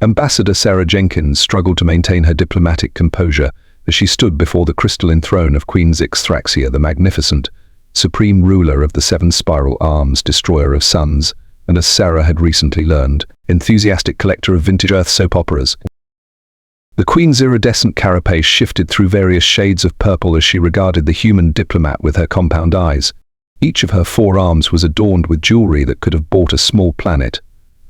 Ambassador Sarah Jenkins struggled to maintain her diplomatic composure as she stood before the crystalline throne of Queen Zixthraxia the Magnificent, supreme ruler of the seven spiral arms, destroyer of suns, and, as Sarah had recently learned, enthusiastic collector of vintage Earth soap operas. The Queen's iridescent carapace shifted through various shades of purple as she regarded the human diplomat with her compound eyes. Each of her four arms was adorned with jewelry that could have bought a small planet,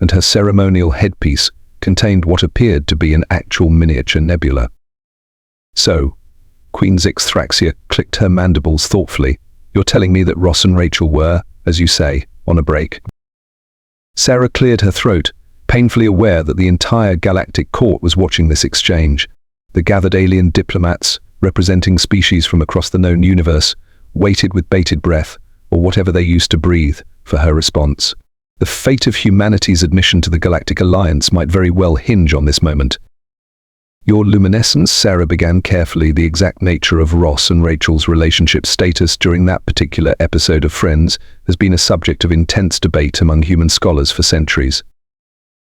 and her ceremonial headpiece contained what appeared to be an actual miniature nebula. "So," Queen Zixthraxia clicked her mandibles thoughtfully, "you're telling me that Ross and Rachel were, as you say, on a break?" Sarah cleared her throat, painfully aware that the entire Galactic court was watching this exchange. The gathered alien diplomats, representing species from across the known universe, waited with bated breath, or whatever they used to breathe, for her response. The fate of humanity's admission to the Galactic Alliance might very well hinge on this moment. "Your luminescence," Sarah began carefully, the exact nature of Ross and Rachel's relationship status during that particular episode of Friends has been a subject of intense debate among human scholars for centuries.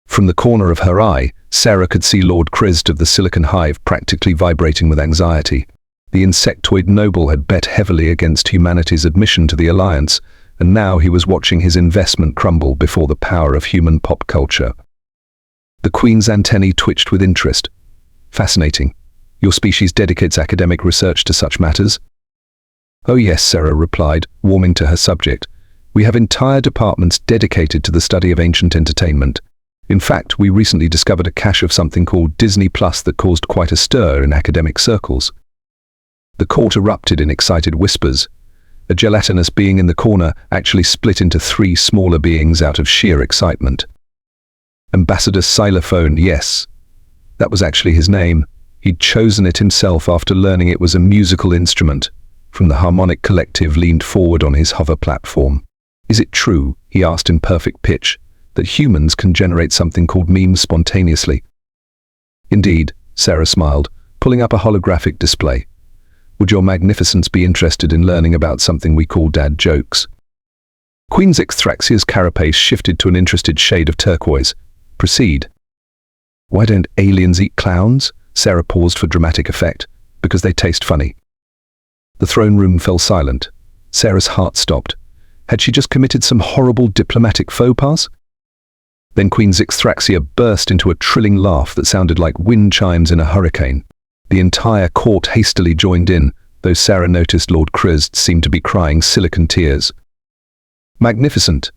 From the corner of her eye, Sarah could see Lord Christ of the Silicon Hive practically vibrating with anxiety. The insectoid noble had bet heavily against humanity's admission to the Alliance, and now he was watching his investment crumble before the power of human pop culture. The Queen's antennae twitched with interest. "Fascinating. Your species dedicates academic research to such matters?" "Oh yes," Sarah replied, warming to her subject. "We have entire departments dedicated to the study of ancient entertainment. In fact, we recently discovered a cache of something called Disney Plus that caused quite a stir in academic circles." The court erupted in excited whispers. A gelatinous being in the corner actually split into three smaller beings out of sheer excitement. Ambassador Xylophone, yes. That was actually his name. He'd chosen it himself after learning it was a musical instrument. From the Harmonic Collective leaned forward on his hover platform. "Is it true," he asked in perfect pitch, "that humans can generate something called memes spontaneously?" "Indeed," Sarah smiled, pulling up a holographic display. "Would your magnificence be interested in learning about something we call dad jokes?" Queen Zixthraxia's carapace shifted to an interested shade of turquoise. "Proceed." "Why don't aliens eat clowns?" Sarah paused for dramatic effect. "Because they taste funny." The throne room fell silent. Sarah's heart stopped. Had she just committed some horrible diplomatic faux pas? Then Queen Zixthraxia burst into a trilling laugh that sounded like wind chimes in a hurricane. The entire court hastily joined in, though Sarah noticed Lord Christ seemed to be crying silicon tears. "Magnificent,"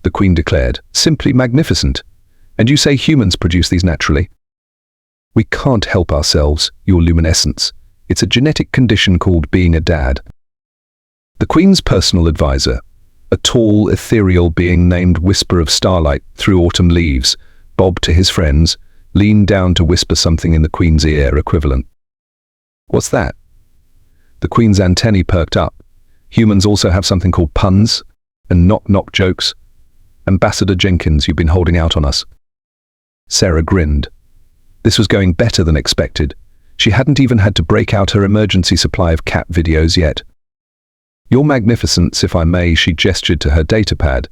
the Queen declared. "Simply magnificent. And you say humans produce these naturally?" "We can't help ourselves, your luminescence. It's a genetic condition called being a dad." The Queen's personal advisor, a tall, ethereal being named Whisper of Starlight through autumn leaves, bobbed to his friends, leaned down to whisper something in the Queen's ear equivalent. "What's that?" The Queen's antennae perked up. "Humans also have something called puns and knock-knock jokes. Ambassador Jenkins, you've been holding out on us." Sarah grinned. This was going better than expected. She hadn't even had to break out her emergency supply of cat videos yet. "Your Magnificence, if I may," she gestured to her datapad.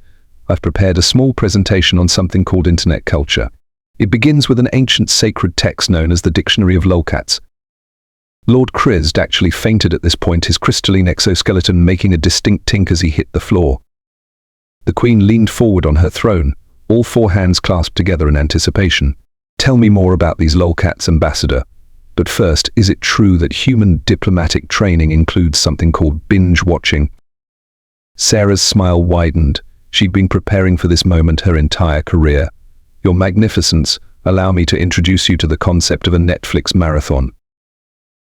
"I've prepared a small presentation on something called internet culture. It begins with an ancient sacred text known as the Dictionary of Lolcats." Lord Christ actually fainted at this point, his crystalline exoskeleton making a distinct tink as he hit the floor. The Queen leaned forward on her throne, all four hands clasped together in anticipation. "Tell me more about these lolcats, Ambassador. But first, is it true that human diplomatic training includes something called binge watching?" Sarah's smile widened. She'd been preparing for this moment her entire career. "Your Magnificence, allow me to introduce you to the concept of a Netflix marathon."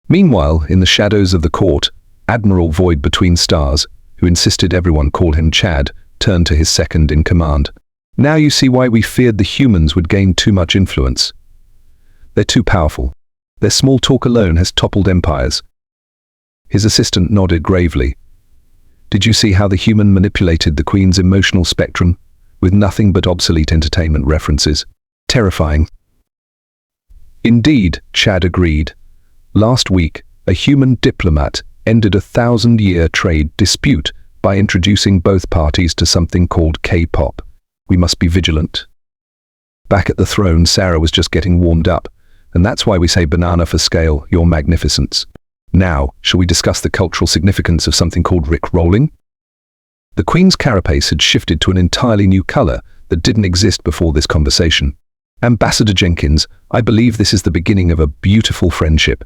Meanwhile, in the shadows of the court, Admiral Void Between Stars, who insisted everyone call him Chad, turned to his second in command. "Now you see why we feared the humans would gain too much influence. They're too powerful. Their small talk alone has toppled empires." His assistant nodded gravely. "Did you see how the human manipulated the Queen's emotional spectrum, with nothing but obsolete entertainment references? Terrifying." "Indeed," Chad agreed. "Last week, a human diplomat ended a 1,000-year trade dispute by introducing both parties to something called K-pop. We must be vigilant." Back at the throne, Sarah was just getting warmed up, and that's why we say banana for scale, your magnificence. Now, shall we discuss the cultural significance of something called Rick-rolling? The Queen's carapace had shifted to an entirely new color that didn't exist before this conversation. Ambassador Jenkins, I believe this is the beginning of a beautiful friendship.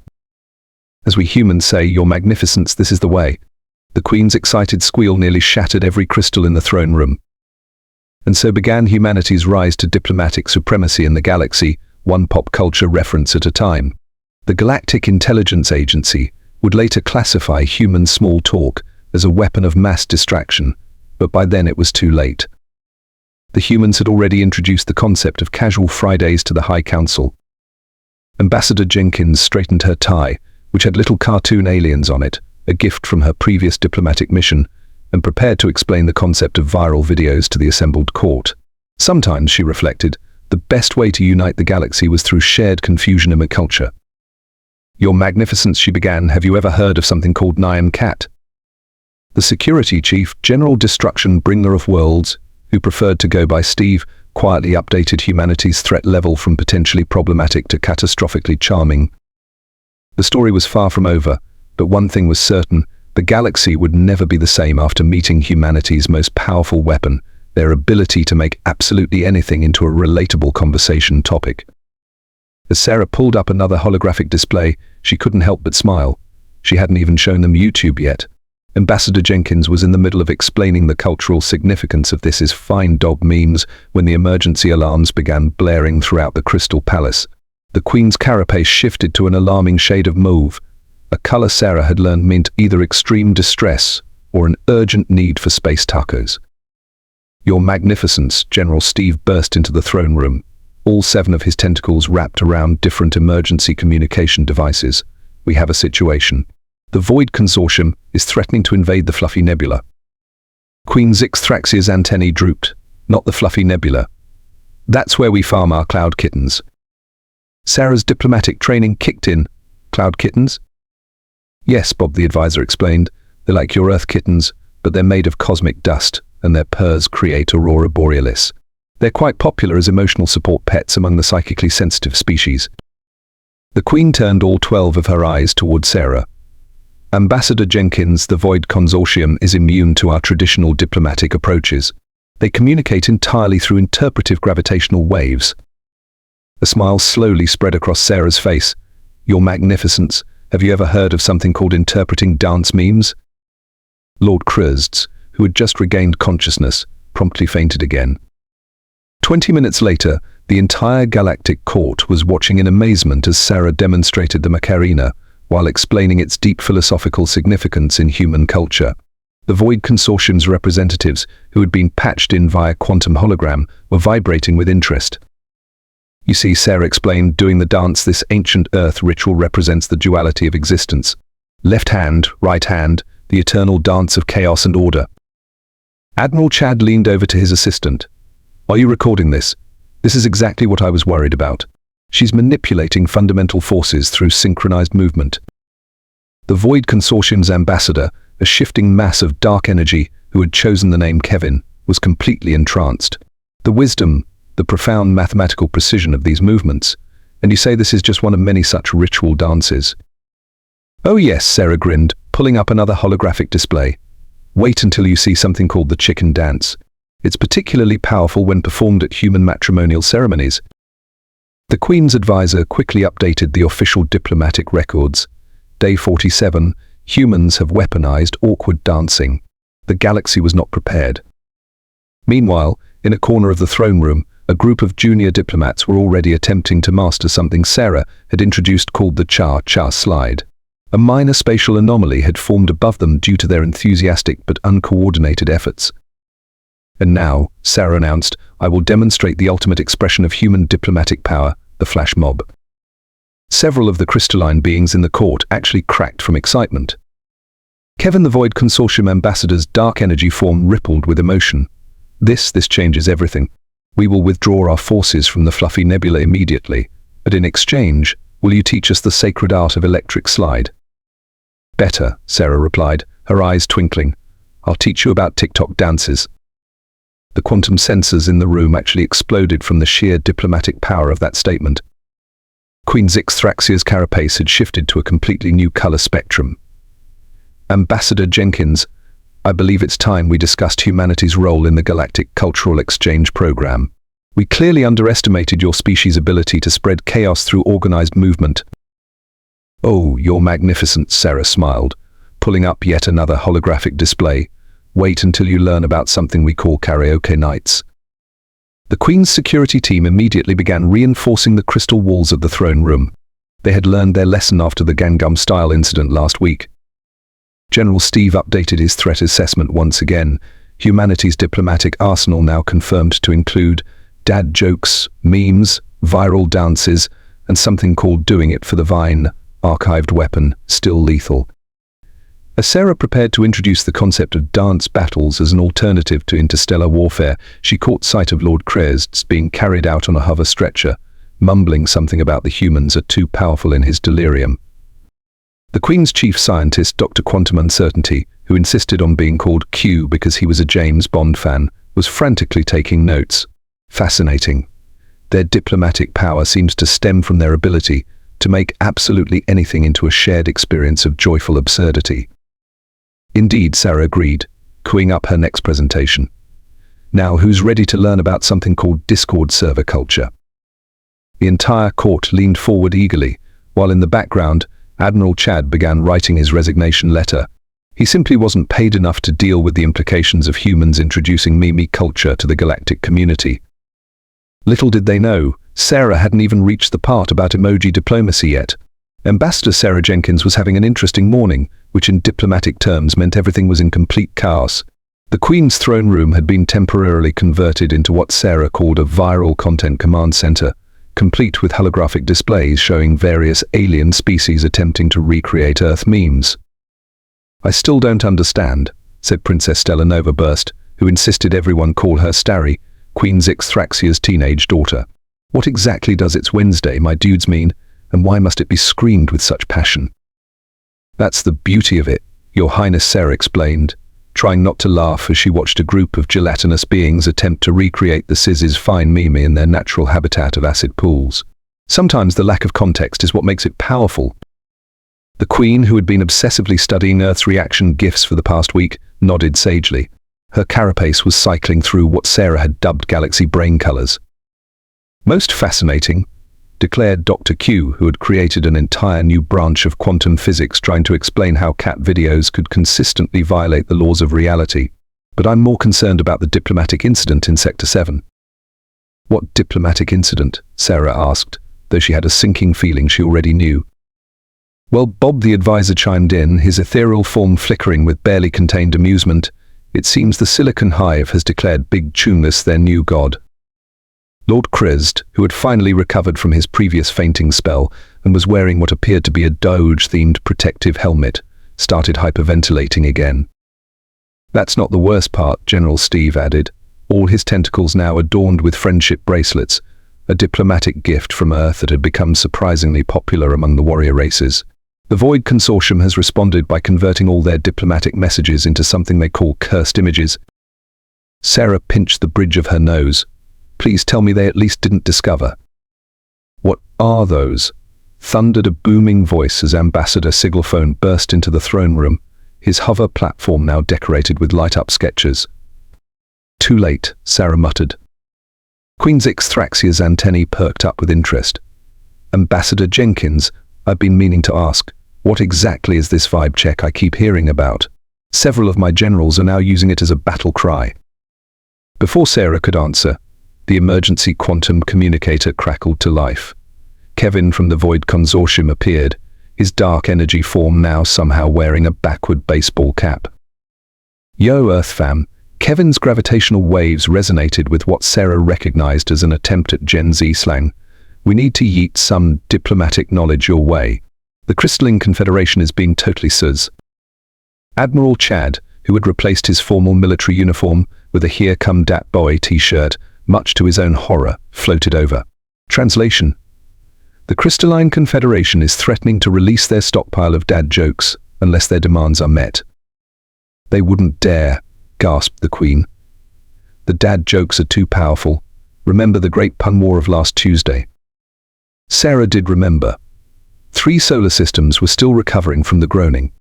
As we humans say, your magnificence, this is the way. The Queen's excited squeal nearly shattered every crystal in the throne room. And so began humanity's rise to diplomatic supremacy in the galaxy, one pop culture reference at a time. The Galactic Intelligence Agency would later classify human small talk as a weapon of mass distraction, but by then it was too late. The humans had already introduced the concept of casual Fridays to the High Council. Ambassador Jenkins straightened her tie, which had little cartoon aliens on it, a gift from her previous diplomatic mission, and prepared to explain the concept of viral videos to the assembled court. Sometimes, she reflected, the best way to unite the galaxy was through shared confusion in a culture. Your Magnificence, she began, have you ever heard of something called Nyan Cat? The security chief, General Destruction Bringer of Worlds, who preferred to go by Steve, quietly updated humanity's threat level from potentially problematic to catastrophically charming. The story was far from over, but one thing was certain, the galaxy would never be the same after meeting humanity's most powerful weapon, their ability to make absolutely anything into a relatable conversation topic. As Sarah pulled up another holographic display, she couldn't help but smile. She hadn't even shown them YouTube yet. Ambassador Jenkins was in the middle of explaining the cultural significance of this is fine dog memes when the emergency alarms began blaring throughout the Crystal Palace. The Queen's carapace shifted to an alarming shade of mauve, a color Sarah had learned meant either extreme distress or an urgent need for space tacos. Your Magnificence, General Steve burst into the throne room, all 7 of his tentacles wrapped around different emergency communication devices. We have a situation. The Void Consortium is threatening to invade the Fluffy Nebula. Queen Zixthraxia's antennae drooped, not the Fluffy Nebula. That's where we farm our cloud kittens. Sarah's diplomatic training kicked in. Cloud kittens? Yes, Bob the advisor explained. They're like your Earth kittens, but they're made of cosmic dust, and their purrs create aurora borealis. They're quite popular as emotional support pets among the psychically sensitive species. The Queen turned all 12 of her eyes toward Sarah. Ambassador Jenkins, the Void Consortium is immune to our traditional diplomatic approaches. They communicate entirely through interpretive gravitational waves. A smile slowly spread across Sarah's face. Your Magnificence, have you ever heard of something called interpreting dance memes? Lord Kruzds, who had just regained consciousness, promptly fainted again. 20 minutes later, the entire Galactic court was watching in amazement as Sarah demonstrated the Macarena, while explaining its deep philosophical significance in human culture. The Void Consortium's representatives, who had been patched in via quantum hologram, were vibrating with interest. You see, Sarah explained, doing the dance, this ancient Earth ritual represents the duality of existence. Left hand, right hand, the eternal dance of chaos and order. Admiral Chad leaned over to his assistant. Are you recording this? This is exactly what I was worried about. She's manipulating fundamental forces through synchronized movement. The Void Consortium's ambassador, a shifting mass of dark energy who had chosen the name Kevin, was completely entranced. The wisdom, the profound mathematical precision of these movements. And you say this is just one of many such ritual dances? Oh yes, Sarah grinned, pulling up another holographic display. Wait until you see something called the chicken dance. It's particularly powerful when performed at human matrimonial ceremonies. The Queen's advisor quickly updated the official diplomatic records. Day 47, humans have weaponized awkward dancing. The galaxy was not prepared. Meanwhile, in a corner of the throne room, a group of junior diplomats were already attempting to master something Sarah had introduced called the Cha-Cha slide. A minor spatial anomaly had formed above them due to their enthusiastic but uncoordinated efforts. And now, Sarah announced, I will demonstrate the ultimate expression of human diplomatic power, the flash mob. Several of the crystalline beings in the court actually cracked from excitement. Kevin the Void Consortium ambassador's dark energy form rippled with emotion. This changes everything. We will withdraw our forces from the Fluffy Nebula immediately, but in exchange, will you teach us the sacred art of electric slide? Better, Sarah replied, her eyes twinkling. I'll teach you about TikTok dances. The quantum sensors in the room actually exploded from the sheer diplomatic power of that statement. Queen Zixthraxia's carapace had shifted to a completely new color spectrum. Ambassador Jenkins, I believe it's time we discussed humanity's role in the Galactic Cultural Exchange Program. We clearly underestimated your species' ability to spread chaos through organized movement. Oh, you're magnificent, Sarah smiled, pulling up yet another holographic display. Wait until you learn about something we call karaoke nights. The Queen's security team immediately began reinforcing the crystal walls of the throne room. They had learned their lesson after the Gangnam-style incident last week. General Steve updated his threat assessment once again. Humanity's diplomatic arsenal now confirmed to include dad jokes, memes, viral dances, and something called doing it for the vine, archived weapon, still lethal. As Sarah prepared to introduce the concept of dance battles as an alternative to interstellar warfare, she caught sight of Lord Krezd being carried out on a hover stretcher, mumbling something about the humans are too powerful in his delirium. The Queen's chief scientist, Dr. Quantum Uncertainty, who insisted on being called Q because he was a James Bond fan, was frantically taking notes. Fascinating. Their diplomatic power seems to stem from their ability to make absolutely anything into a shared experience of joyful absurdity. Indeed, Sarah agreed, queuing up her next presentation. Now, who's ready to learn about something called Discord server culture? The entire court leaned forward eagerly, while in the background, Admiral Chad began writing his resignation letter. He simply wasn't paid enough to deal with the implications of humans introducing meme culture to the galactic community. Little did they know, Sarah hadn't even reached the part about emoji diplomacy yet. Ambassador Sarah Jenkins was having an interesting morning, which in diplomatic terms meant everything was in complete chaos. The Queen's throne room had been temporarily converted into what Sarah called a viral content command center, complete with holographic displays showing various alien species attempting to recreate Earth memes. I still don't understand, said Princess Stella Nova Burst, who insisted everyone call her Starry, Queen Zixthraxia's teenage daughter. What exactly does "It's Wednesday, my dudes" mean, and why must it be screamed with such passion? That's the beauty of it, Your Highness, Sarah explained, trying not to laugh as she watched a group of gelatinous beings attempt to recreate the Siz's fine meme in their natural habitat of acid pools. Sometimes the lack of context is what makes it powerful. The Queen, who had been obsessively studying Earth's reaction GIFs for the past week, nodded sagely. Her carapace was cycling through what Sarah had dubbed galaxy brain colors. Most fascinating, declared Dr. Q, who had created an entire new branch of quantum physics trying to explain how cat videos could consistently violate the laws of reality. But I'm more concerned about the diplomatic incident in Sector 7. What diplomatic incident? Sarah asked, though she had a sinking feeling she already knew. Well, Bob the advisor chimed in, his ethereal form flickering with barely contained amusement. It seems the Silicon Hive has declared Big Tuneless their new god. Lord Krezd, who had finally recovered from his previous fainting spell and was wearing what appeared to be a Doge-themed protective helmet, started hyperventilating again. That's not the worst part, General Steve added, all his tentacles now adorned with friendship bracelets, a diplomatic gift from Earth that had become surprisingly popular among the warrior races. The Void Consortium has responded by converting all their diplomatic messages into something they call cursed images. Sarah pinched the bridge of her nose. Please tell me they at least didn't discover. What are those? Thundered a booming voice as Ambassador Sigelphone burst into the throne room, his hover platform now decorated with light-up sketches. Too late, Sarah muttered. Queen Zixthraxia's antennae perked up with interest. Ambassador Jenkins, I've been meaning to ask, what exactly is this vibe check I keep hearing about? Several of my generals are now using it as a battle cry. Before Sarah could answer, the emergency quantum communicator crackled to life. Kevin from the Void Consortium appeared, his dark energy form now somehow wearing a backward baseball cap. Yo, Earth fam, Kevin's gravitational waves resonated with what Sarah recognized as an attempt at Gen Z slang. We need to yeet some diplomatic knowledge your way. The Crystalline Confederation is being totally sus. Admiral Chad, who had replaced his formal military uniform with a "Here Come Dat Boy" t-shirt, much to his own horror, floated over. Translation: the Crystalline Confederation is threatening to release their stockpile of dad jokes unless their demands are met. They wouldn't dare, gasped the Queen. The dad jokes are too powerful. Remember the great pun war of last Tuesday? Sarah did remember. 3 solar systems were still recovering from the groaning.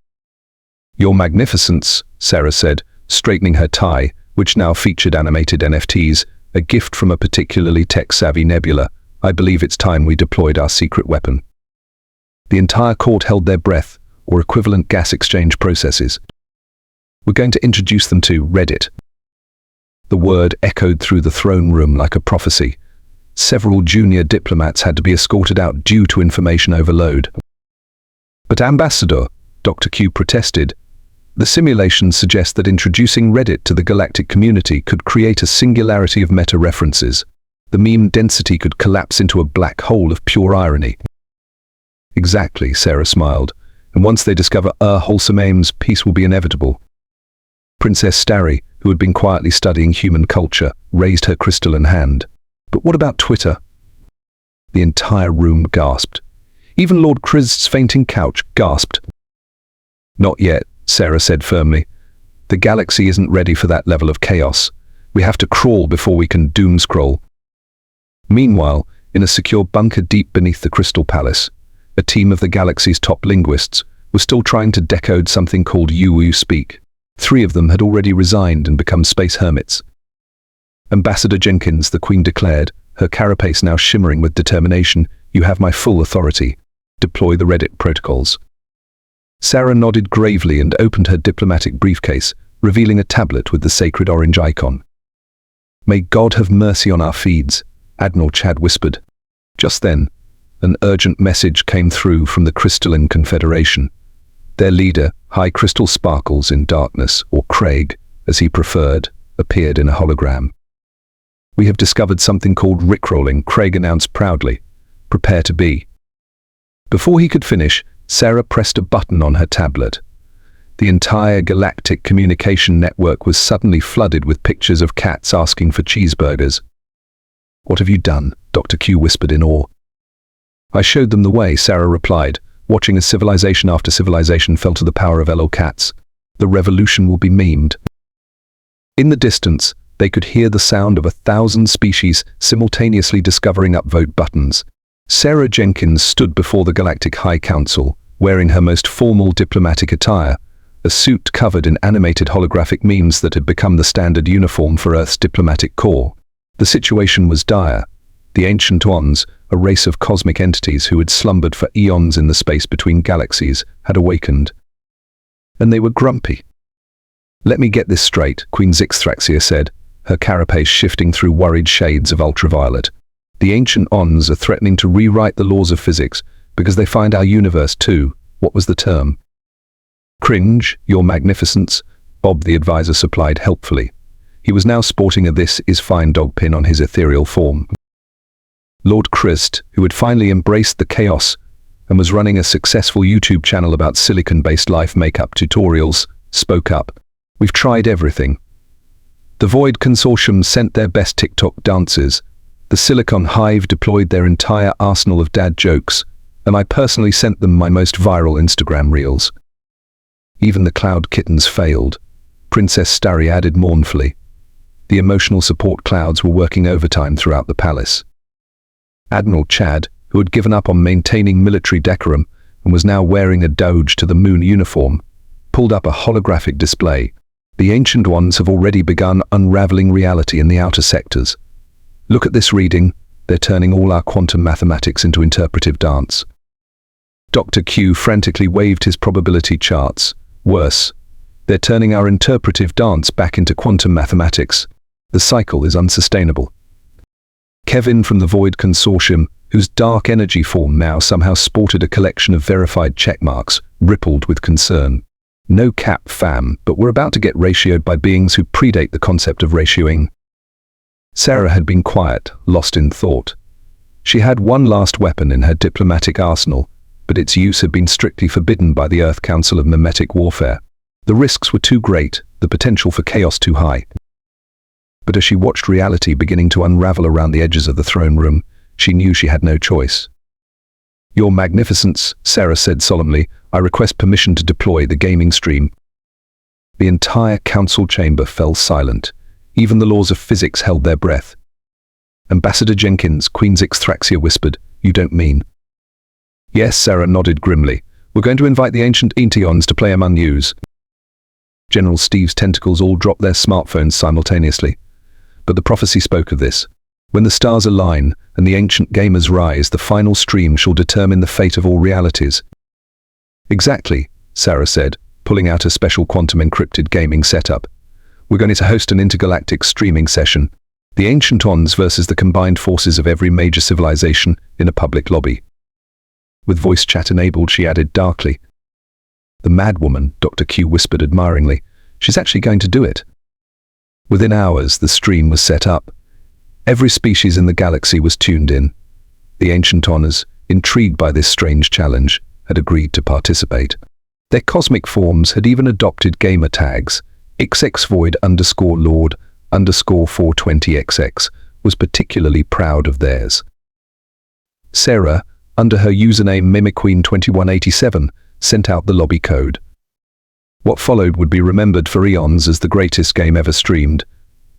Your Magnificence, Sarah said, straightening her tie, which now featured animated NFTs, a gift from a particularly tech-savvy nebula. I believe it's time we deployed our secret weapon. The entire court held their breath, or equivalent gas exchange processes. We're going to introduce them to Reddit. The word echoed through the throne room like a prophecy. Several junior diplomats had to be escorted out due to information overload. But Ambassador, Dr. Q protested, the simulations suggest that introducing Reddit to the Galactic community could create a singularity of meta-references. The meme density could collapse into a black hole of pure irony. Exactly, Sarah smiled, and once they discover wholesome aims, peace will be inevitable. Princess Starry, who had been quietly studying human culture, raised her crystalline hand. But what about Twitter? The entire room gasped. Even Lord Christ's fainting couch gasped. Not yet, Sarah said firmly. The galaxy isn't ready for that level of chaos. We have to crawl before we can doom scroll. Meanwhile, in a secure bunker deep beneath the Crystal Palace, a team of the galaxy's top linguists was still trying to decode something called UU speak. 3 of them had already resigned and become space hermits. Ambassador Jenkins, the Queen declared, her carapace now shimmering with determination, you have my full authority. Deploy the Reddit protocols. Sarah nodded gravely and opened her diplomatic briefcase, revealing a tablet with the sacred orange icon. May God have mercy on our feeds, Admiral Chad whispered. Just then, an urgent message came through from the Crystalline Confederation. Their leader, High Crystal Sparkles in Darkness, or Craig, as he preferred, appeared in a hologram. We have discovered something called rickrolling, Craig announced proudly. Prepare to be. Before he could finish, Sarah pressed a button on her tablet. The entire galactic communication network was suddenly flooded with pictures of cats asking for cheeseburgers. What have you done? Dr. Q whispered in awe. I showed them the way, Sarah replied, watching as civilization after civilization fell to the power of LO cats. The revolution will be memed. In the distance, they could hear the sound of 1,000 species simultaneously discovering upvote buttons. Sarah Jenkins stood before the Galactic High Council, wearing her most formal diplomatic attire, a suit covered in animated holographic memes that had become the standard uniform for Earth's diplomatic corps. The situation was dire. The Ancient Ones, a race of cosmic entities who had slumbered for eons in the space between galaxies, had awakened. And they were grumpy. Let me get this straight, Queen Zixthraxia said, her carapace shifting through worried shades of ultraviolet. The Ancient Ons are threatening to rewrite the laws of physics because they find our universe too. What was the term? Cringe, Your Magnificence, Bob the advisor supplied helpfully. He was now sporting a "This is fine" dog pin on his ethereal form. Lord Christ, who had finally embraced the chaos and was running a successful YouTube channel about silicon-based life makeup tutorials, spoke up. We've tried everything. The Void Consortium sent their best TikTok dances. The Silicon Hive deployed their entire arsenal of dad jokes, and I personally sent them my most viral Instagram reels. Even the cloud kittens failed, Princess Starry added mournfully. The emotional support clouds were working overtime throughout the palace. Admiral Chad, who had given up on maintaining military decorum and was now wearing a Doge to the Moon uniform, pulled up a holographic display. The Ancient Ones have already begun unraveling reality in the outer sectors. Look at this reading. They're turning all our quantum mathematics into interpretive dance. Dr. Q frantically waved his probability charts. Worse, they're turning our interpretive dance back into quantum mathematics. The cycle is unsustainable. Kevin from the Void Consortium, whose dark energy form now somehow sported a collection of verified checkmarks, rippled with concern. No cap, fam, but we're about to get ratioed by beings who predate the concept of ratioing. Sarah had been quiet, lost in thought. She had one last weapon in her diplomatic arsenal, but its use had been strictly forbidden by the Earth Council of Memetic Warfare. The risks were too great, the potential for chaos too high. But as she watched reality beginning to unravel around the edges of the throne room, she knew she had no choice. Your Magnificence, Sarah said solemnly, I request permission to deploy the gaming stream. The entire council chamber fell silent. Even the laws of physics held their breath. Ambassador Jenkins, Queen Zixthraxia whispered, "You don't mean?" "Yes," Sarah nodded grimly. "We're going to invite the ancient Eons to play Among Us." General Steve's tentacles all dropped their smartphones simultaneously. But the prophecy spoke of this. When the stars align and the ancient gamers rise, the final stream shall determine the fate of all realities. "Exactly," Sarah said, pulling out a special quantum-encrypted gaming setup. "We're going to host an intergalactic streaming session. The ancient Ons versus the combined forces of every major civilization in a public lobby." With voice chat enabled, she added darkly, "The madwoman," Dr. Q whispered admiringly. "She's actually going to do it." Within hours, the stream was set up. Every species in the galaxy was tuned in. The ancient Honors, intrigued by this strange challenge, had agreed to participate. Their cosmic forms had even adopted gamer tags. xxvoid_lord_420XX was particularly proud of theirs. Sarah, under her username mimicqueen2187, sent out the lobby code. What followed would be remembered for eons as the greatest game ever streamed.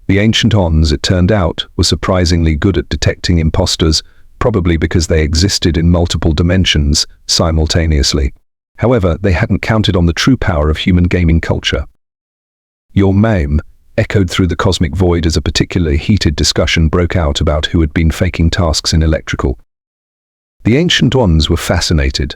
The ancient Ons, it turned out, were surprisingly good at detecting imposters, probably because they existed in multiple dimensions simultaneously. However, they hadn't counted on the true power of human gaming culture. "Your name," echoed through the cosmic void as a particularly heated discussion broke out about who had been faking tasks in electrical. The ancient Ons were fascinated.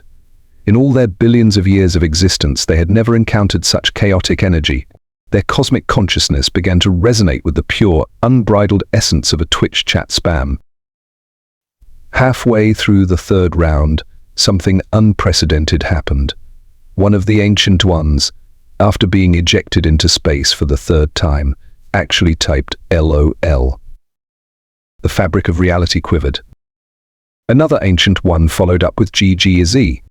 In all their billions of years of existence, they had never encountered such chaotic energy. Their cosmic consciousness began to resonate with the pure, unbridled essence of a Twitch chat spam. Halfway through the third round, something unprecedented happened. One of the ancient ones, after being ejected into space for the third time, actually typed LOL. The fabric of reality quivered. Another ancient one followed up with GGZ.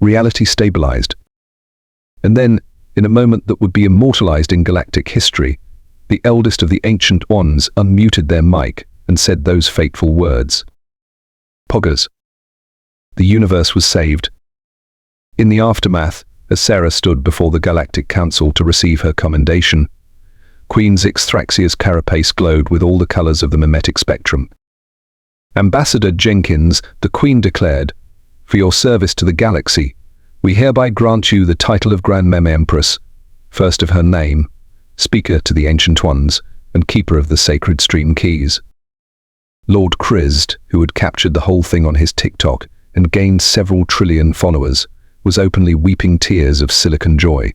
Reality stabilized. And then, in a moment that would be immortalized in galactic history, the eldest of the ancient ones unmuted their mic and said those fateful words. Poggers. The universe was saved. In the aftermath, as Sarah stood before the Galactic Council to receive her commendation, Queen Zixthraxia's carapace glowed with all the colors of the mimetic spectrum. "Ambassador Jenkins," the Queen declared, "for your service to the galaxy, we hereby grant you the title of Grand Mem Empress, first of her name, speaker to the Ancient Ones, and keeper of the sacred stream keys." Lord Christ, who had captured the whole thing on his TikTok and gained several trillion followers, was openly weeping tears of silicon joy.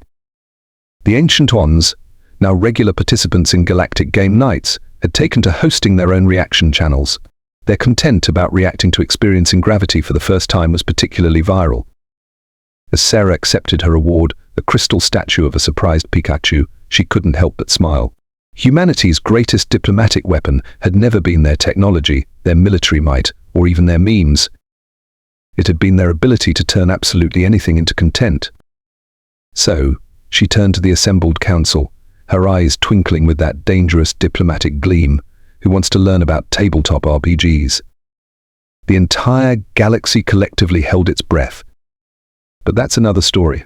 The Ancient Ones, now regular participants in galactic game nights, had taken to hosting their own reaction channels. Their content about reacting to experiencing gravity for the first time was particularly viral. As Sarah accepted her award, a crystal statue of a surprised Pikachu, she couldn't help but smile. Humanity's greatest diplomatic weapon had never been their technology, their military might, or even their memes. It had been their ability to turn absolutely anything into content. So, she turned to the assembled council, her eyes twinkling with that dangerous diplomatic gleam. "Who wants to learn about tabletop RPGs?" The entire galaxy collectively held its breath. But that's another story.